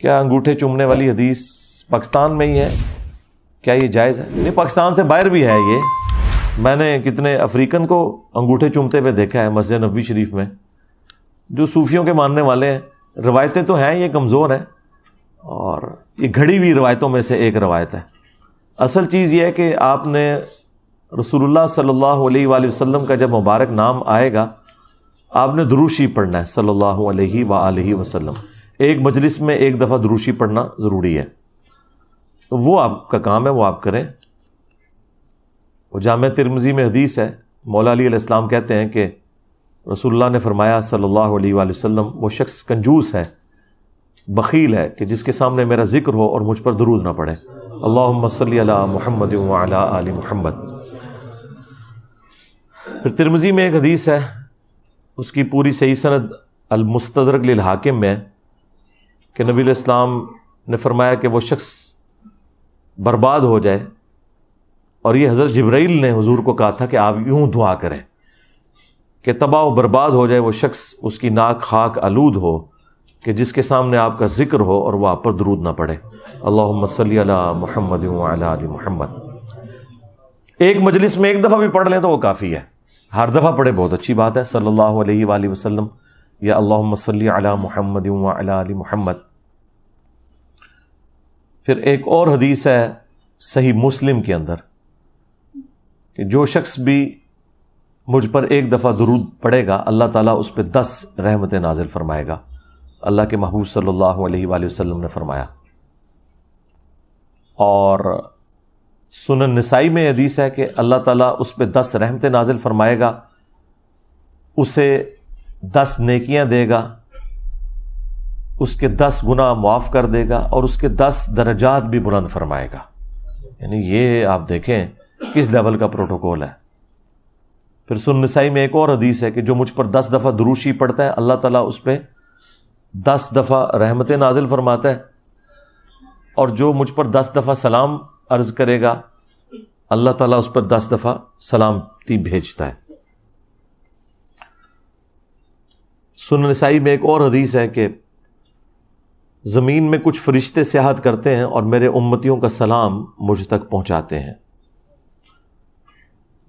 کیا انگوٹھے چومنے والی حدیث پاکستان میں ہی ہے؟ کیا یہ جائز ہے؟ نہیں، پاکستان سے باہر بھی ہے یہ. میں نے کتنے افریقن کو انگوٹھے چومتے ہوئے دیکھا ہے مسجد نبوی شریف میں، جو صوفیوں کے ماننے والے ہیں. روایتیں تو ہیں، یہ کمزور ہیں، اور یہ گھڑی ہوئی روایتوں میں سے ایک روایت ہے. اصل چیز یہ ہے کہ آپ نے رسول اللہ صلی اللہ علیہ وآلہ وسلم کا جب مبارک نام آئے گا، آپ نے درود شریف پڑھنا ہے صلی اللہ علیہ وآلہ وسلم. ایک مجلس میں ایک دفعہ درود شریف پڑھنا ضروری ہے. تو وہ آپ کا کام ہے، وہ آپ کریں. وہ جامع ترمذی میں حدیث ہے، مولا علی علیہ السلام کہتے ہیں کہ رسول اللہ نے فرمایا صلی اللہ علیہ وآلہ وسلم، وہ شخص کنجوس ہے، بخیل ہے کہ جس کے سامنے میرا ذکر ہو اور مجھ پر درود نہ پڑھے. اللہم صلی علی محمد وعلی آل محمد. پھر ترمذی میں ایک حدیث ہے، اس کی پوری صحیح سند المستدرک للحاکم میں، کہ نبی علیہ السلام نے فرمایا کہ وہ شخص برباد ہو جائے، اور یہ حضرت جبرائیل نے حضور کو کہا تھا کہ آپ یوں دعا کریں کہ تباہ و برباد ہو جائے وہ شخص، اس کی ناک خاک آلود ہو، کہ جس کے سامنے آپ کا ذکر ہو اور وہ آپ پر درود نہ پڑھے. اللہم صلی علی محمد وعلی آل محمد. ایک مجلس میں ایک دفعہ بھی پڑھ لیں تو وہ کافی ہے. ہر دفعہ پڑھے بہت اچھی بات ہے، صلی اللہ علیہ وآلہ وسلم یا اللہم صلی علی محمد وعلی آل محمد. پھر ایک اور حدیث ہے صحیح مسلم کے اندر کہ جو شخص بھی مجھ پر ایک دفعہ درود پڑھے گا، اللہ تعالیٰ اس پہ 10 رحمتیں نازل فرمائے گا. اللہ کے محبوب صلی اللہ علیہ وآلہ وسلم نے فرمایا. اور سنن نسائی میں حدیث ہے کہ اللہ تعالیٰ اس پہ 10 رحمتیں نازل فرمائے گا، اسے 10 نیکیاں دے گا، اس کے 10 گناہ معاف کر دے گا، اور اس کے 10 درجات بھی بلند فرمائے گا. یعنی یہ آپ دیکھیں کس لیول کا پروٹوکول ہے. پھر سنن نسائی میں ایک اور حدیث ہے کہ جو مجھ پر 10 دفعہ درود شریف پڑھتا ہے، اللہ تعالیٰ اس پہ 10 دفعہ رحمتیں نازل فرماتا ہے، اور جو مجھ پر 10 دفعہ سلام عرض کرے گا، اللہ تعالیٰ اس پر 10 دفعہ سلامتی بھیجتا ہے. سنن نسائی میں ایک اور حدیث ہے کہ زمین میں کچھ فرشتے سیاحت کرتے ہیں اور میرے امتیوں کا سلام مجھ تک پہنچاتے ہیں.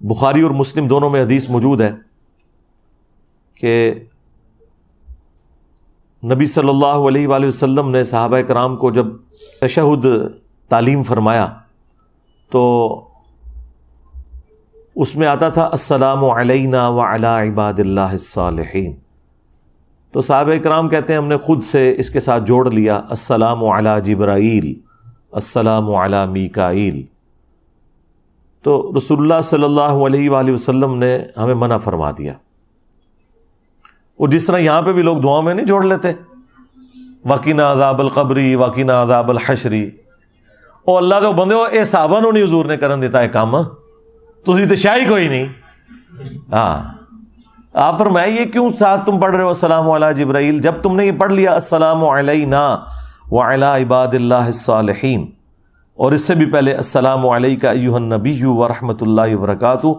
بخاری اور مسلم دونوں میں حدیث موجود ہے کہ نبی صلی اللہ علیہ وآلہ وسلم نے صحابہ کرام کو جب تشہد تعلیم فرمایا تو اس میں آتا تھا السلام علینا وعلی عباد اللہ الصالحین. تو صحابہ کرام کہتے ہیں ہم نے خود سے اس کے ساتھ جوڑ لیا السلام علی جبرائیل، السلام علی میکائیل. تو رسول اللہ صلی اللہ علیہ وآلہ وسلم نے ہمیں منع فرما دیا. اور جس طرح یہاں پہ بھی لوگ دعاؤں میں نہیں جوڑ لیتے وَقِنَا عَذَابَ الْقَبْرِ وَقِنَا عَذَابَ الْحَشْرِ. او اللہ دے بندے ہو، اے صحابہ نو نہیں حضور نے کرن دیتا ہے کام، تسی تے شاہی کوئی نہیں. ہاں آپ فرمائے یہ کیوں ساتھ تم پڑھ رہے ہو السلام علی جبرائیل، جب تم نے یہ پڑھ لیا السلام علینا وعلی عباد اللہ الصالحین، اور اس سے بھی پہلے السلام علیکہ ایھا النبی ورحمۃ اللہ وبرکاتہ،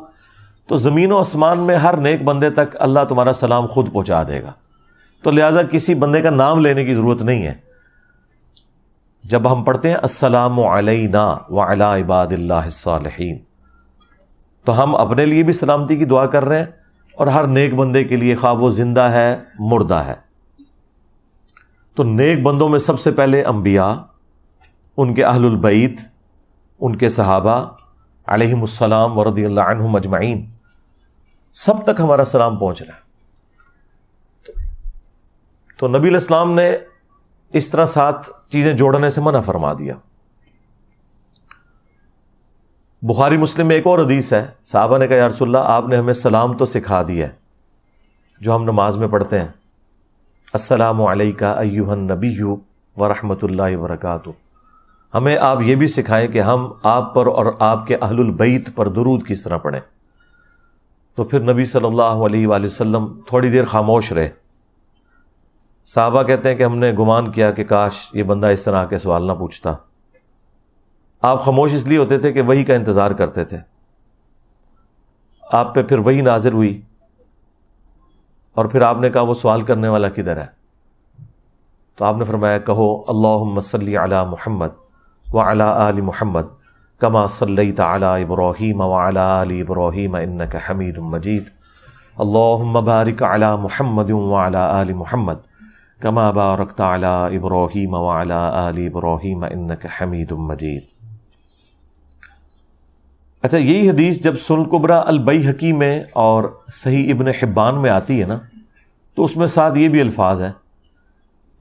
تو زمین و آسمان میں ہر نیک بندے تک اللہ تمہارا سلام خود پہنچا دے گا. تو لہٰذا کسی بندے کا نام لینے کی ضرورت نہیں ہے. جب ہم پڑھتے ہیں السلام علینا وعلی عباد اللہ الصالحین، تو ہم اپنے لیے بھی سلامتی کی دعا کر رہے ہیں اور ہر نیک بندے کے لیے، خواہ وہ زندہ ہے مردہ ہے. تو نیک بندوں میں سب سے پہلے انبیاء، ان کے اہل البیت، ان کے صحابہ علیہم السلام ورضی اللہ عنہم اجمعین، سب تک ہمارا سلام پہنچ رہا ہے. تو نبی علیہ السلام نے اس طرح 7 چیزیں جوڑنے سے منع فرما دیا. بخاری مسلم میں ایک اور حدیث ہے، صحابہ نے کہا یا رسول اللہ آپ نے ہمیں سلام تو سکھا دیا ہے جو ہم نماز میں پڑھتے ہیں، السلام علیکہ ایھا النبی ورحمۃ اللہ وبرکاتہ، ہمیں آپ یہ بھی سکھائیں کہ ہم آپ پر اور آپ کے اہل البیت پر درود کس طرح پڑھیں. تو پھر نبی صلی اللہ علیہ وآلہ وسلم تھوڑی دیر خاموش رہے. صحابہ کہتے ہیں کہ ہم نے گمان کیا کہ کاش یہ بندہ اس طرح کے سوال نہ پوچھتا. آپ خاموش اس لیے ہوتے تھے کہ وحی کا انتظار کرتے تھے. آپ پہ پھر وحی نازل ہوئی اور پھر آپ نے کہا وہ سوال کرنے والا کدھر ہے؟ تو آپ نے فرمایا کہو اللہم صلی علی محمد وعلی آل محمد کما صلیت علی ابراہیم وعلی آل ابراہیم انک حمید مجید اللہم بارک علی محمد وعلی آل محمد کما بارکت علی ابراہیم وعلی آل ابراہیم انک حمید مجید۔ اچھا، یہی حدیث جب سنن کبریٰ البیہقی میں اور صحیح ابن حبان میں آتی ہے نا، تو اس میں ساتھ یہ بھی الفاظ ہیں۔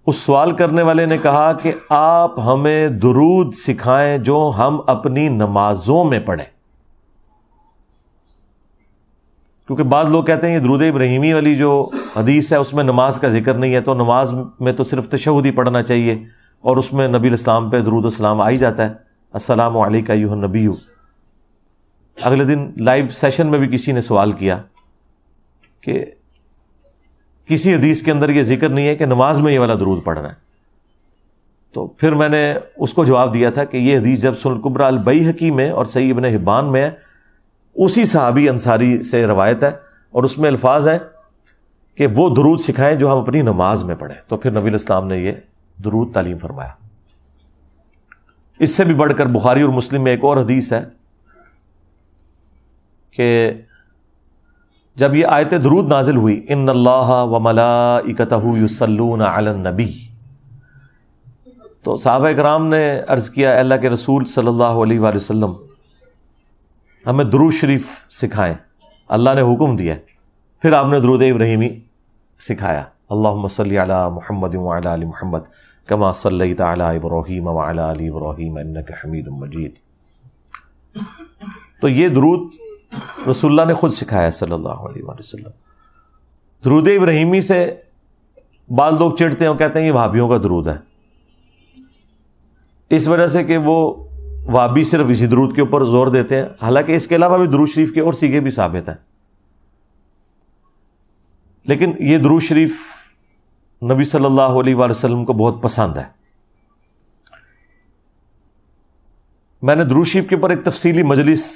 اس سوال کرنے والے نے کہا کہ آپ ہمیں درود سکھائیں جو ہم اپنی نمازوں میں پڑھیں، کیونکہ بعض لوگ کہتے ہیں یہ درود ابراہیمی والی جو حدیث ہے اس میں نماز کا ذکر نہیں ہے، تو نماز میں تو صرف تشہد ہی پڑھنا چاہیے، اور اس میں نبی الاسلام پہ درود السلام آ ہی جاتا ہے، السلام علیکہ ایھا النبی۔ اگلے دن لائیو سیشن میں بھی کسی نے سوال کیا کہ کسی حدیث کے اندر یہ ذکر نہیں ہے کہ نماز میں یہ والا درود پڑھنا ہے، تو پھر میں نے اس کو جواب دیا تھا کہ یہ حدیث جب سنن کبریٰ البیہقی میں اور صحیح ابن حبان میں ہے، اسی صحابی انصاری سے روایت ہے، اور اس میں الفاظ ہیں کہ وہ درود سکھائیں جو ہم اپنی نماز میں پڑھیں، تو پھر نبی الاسلام نے یہ درود تعلیم فرمایا۔ اس سے بھی بڑھ کر بخاری اور مسلم میں ایک اور حدیث ہے کہ جب یہ آیت درود نازل ہوئی، ان اللہ وملائکتہ یصلون علی النبی، تو صحابہ کرام نے عرض کیا اے اللہ کے رسول صلی اللہ علیہ وآلہ وسلم ہمیں درود شریف سکھائیں، اللہ نے حکم دیا ہے۔ پھر آپ نے درود ابراہیمی سکھایا، اللہم صلی علی محمد وعلی آل محمد کما صلیت علی ابراہیم وعلی آل ابراہیم انک حمید مجید۔ تو یہ درود رسول اللہ نے خود سکھایا صلی اللہ علیہ وآلہ وسلم۔ درود ابراہیمی سے بعض لوگ چڑھتے ہیں اور کہتے ہیں یہ وہابیوں کا درود ہے، اس وجہ سے کہ وہ وہابی صرف اسی درود کے اوپر زور دیتے ہیں، حالانکہ اس کے علاوہ بھی درود شریف کے اور سیغے بھی ثابت ہیں، لیکن یہ درود شریف نبی صلی اللہ علیہ وآلہ وسلم کو بہت پسند ہے۔ میں نے درود شریف کے اوپر ایک تفصیلی مجلس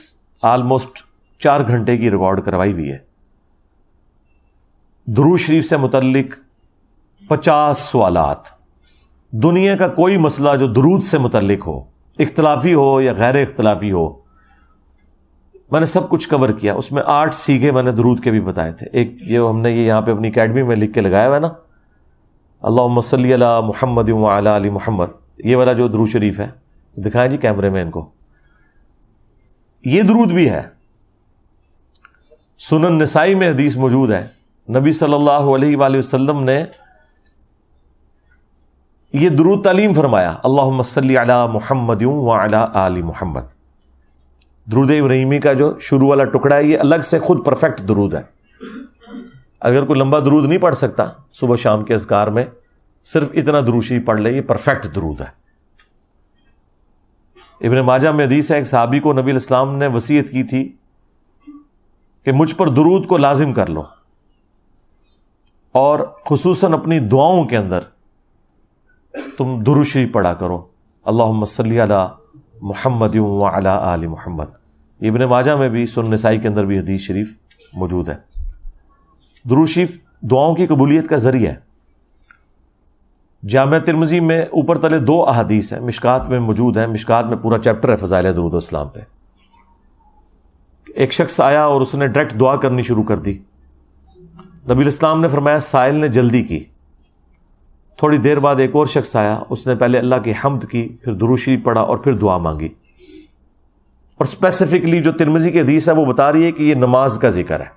آلموسٹ 4 گھنٹے کی ریکارڈ کروائی ہوئی ہے۔ درود شریف سے متعلق 50 سوالات، دنیا کا کوئی مسئلہ جو درود سے متعلق ہو، اختلافی ہو یا غیر اختلافی ہو، میں نے سب کچھ کور کیا۔ اس میں 8 سیغے میں نے درود کے بھی بتائے تھے۔ ایک یہ ہم نے یہ یہاں پہ اپنی اکیڈمی میں لکھ کے لگایا ہوا ہے نا، اللہم صلی علی محمد وعلی آل محمد، یہ والا جو درود شریف ہے، دکھائیں جی کیمرے میں ان کو، یہ درود بھی ہے۔ سنن نسائی میں حدیث موجود ہے، نبی صلی اللہ علیہ وآلہ وسلم نے یہ درود تعلیم فرمایا، اللہم صلی علی محمد وعلی آل محمد۔ درود ابراہیمی کا جو شروع والا ٹکڑا ہے یہ الگ سے خود پرفیکٹ درود ہے۔ اگر کوئی لمبا درود نہیں پڑھ سکتا صبح شام کے اذکار میں، صرف اتنا درود شریف پڑھ لے، یہ پرفیکٹ درود ہے۔ ابن ماجہ میں حدیث ہے، ایک صحابی کو نبی الاسلام نے وصیت کی تھی کہ مجھ پر درود کو لازم کر لو، اور خصوصاً اپنی دعاؤں کے اندر تم درود شریف پڑھا کرو، اللہم صلی علی محمد وعلی آل محمد۔ ابن ماجہ میں بھی، سنن نسائی کے اندر بھی حدیث شریف موجود ہے۔ درود شریف دعاؤں کی قبولیت کا ذریعہ ہے۔ جامع ترمذی میں اوپر تلے 2 احادیث ہیں، مشکات میں موجود ہیں، مشکات میں پورا چیپٹر ہے فضائل درود السلام پہ۔ ایک شخص آیا اور اس نے ڈائریکٹ دعا کرنی شروع کر دی، نبی الاسلام نے فرمایا سائل نے جلدی کی۔ تھوڑی دیر بعد ایک اور شخص آیا، اس نے پہلے اللہ کی حمد کی، پھر درود شریف پڑھا اور پھر دعا مانگی۔ اور اسپیسیفکلی جو ترمذی کی حدیث ہے وہ بتا رہی ہے کہ یہ نماز کا ذکر ہے،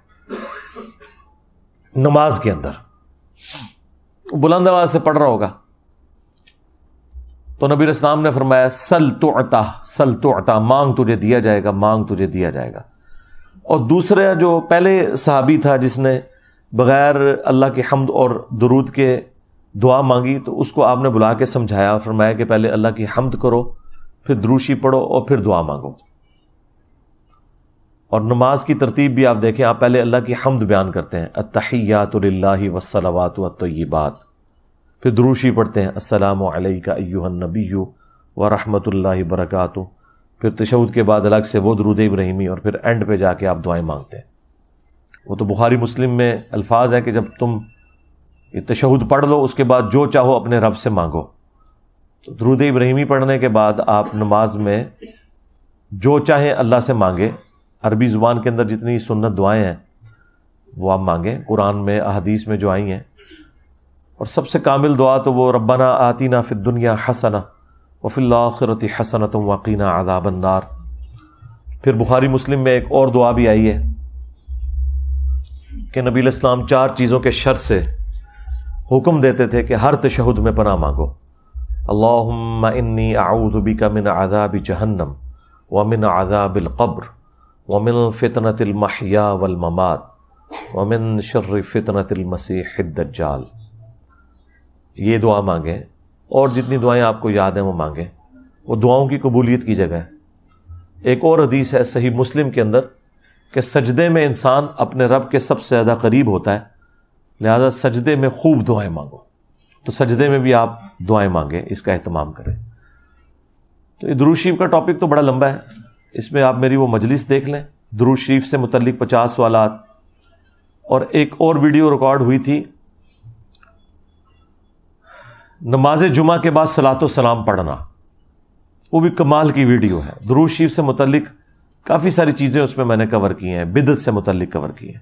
نماز کے اندر بلند آواز سے پڑھ رہا ہوگا۔ تو نبی الاسلام نے فرمایا سل تعطا، سل تعطا، مانگ تجھے دیا جائے گا، مانگ تجھے دیا جائے گا۔ اور دوسرا جو پہلے صحابی تھا جس نے بغیر اللہ کی حمد اور درود کے دعا مانگی، تو اس کو آپ نے بلا کے سمجھایا، فرمایا کہ پہلے اللہ کی حمد کرو، پھر درود شریف پڑھو اور پھر دعا مانگو۔ اور نماز کی ترتیب بھی آپ دیکھیں، آپ پہلے اللہ کی حمد بیان کرتے ہیں، التحیات للہ والصلوات والطیبات، پھر درود شریف پڑھتے ہیں، السلام علیکہ ایھا النبی ورحمۃ اللہ وبرکاتہ، پھر تشہد کے بعد الگ سے وہ درود ابراہیمی، اور پھر اینڈ پہ جا کے آپ دعائیں مانگتے ہیں۔ وہ تو بخاری مسلم میں الفاظ ہے کہ جب تم یہ تشہد پڑھ لو، اس کے بعد جو چاہو اپنے رب سے مانگو۔ تو درود ابراہیمی پڑھنے کے بعد آپ نماز میں جو چاہیں اللہ سے مانگے۔ عربی زبان کے اندر جتنی سنت دعائیں ہیں وہ آپ مانگیں، قرآن میں احادیث میں جو آئی ہیں، اور سب سے کامل دعا تو وہ ربنا آتینا فی الدنیا حسنہ وفی الآخرۃ حسنۃ وقینا عذاب النار۔ پھر بخاری مسلم میں ایک اور دعا بھی آئی ہے کہ نبی علیہ السلام 4 چیزوں کے شر سے حکم دیتے تھے کہ ہر تشہد میں پناہ مانگو۔ اللہم انی اعوذ بک من عذاب جہنم ومن عذاب القبر ومن فتنۃ المحیا والممات ومن شر فتنۃ المسیح الدجال۔ یہ دعا مانگیں، اور جتنی دعائیں آپ کو یاد ہیں وہ مانگیں، وہ دعاؤں کی قبولیت کی جگہ ہے۔ ایک اور حدیث ہے صحیح مسلم کے اندر کہ سجدے میں انسان اپنے رب کے سب سے زیادہ قریب ہوتا ہے، لہذا سجدے میں خوب دعائیں مانگو۔ تو سجدے میں بھی آپ دعائیں مانگیں، اس کا اہتمام کریں۔ تو یہ درود شریف کا ٹاپک تو بڑا لمبا ہے، اس میں آپ میری وہ مجلس دیکھ لیں، درود شریف سے متعلق 50 سوالات، اور ایک اور ویڈیو ریکارڈ ہوئی تھی نماز جمعہ کے بعد صلاۃ و سلام پڑھنا، وہ بھی کمال کی ویڈیو ہے۔ درود شریف سے متعلق کافی ساری چیزیں اس میں میں نے کور کی ہیں، بدعت سے متعلق کور کی ہیں۔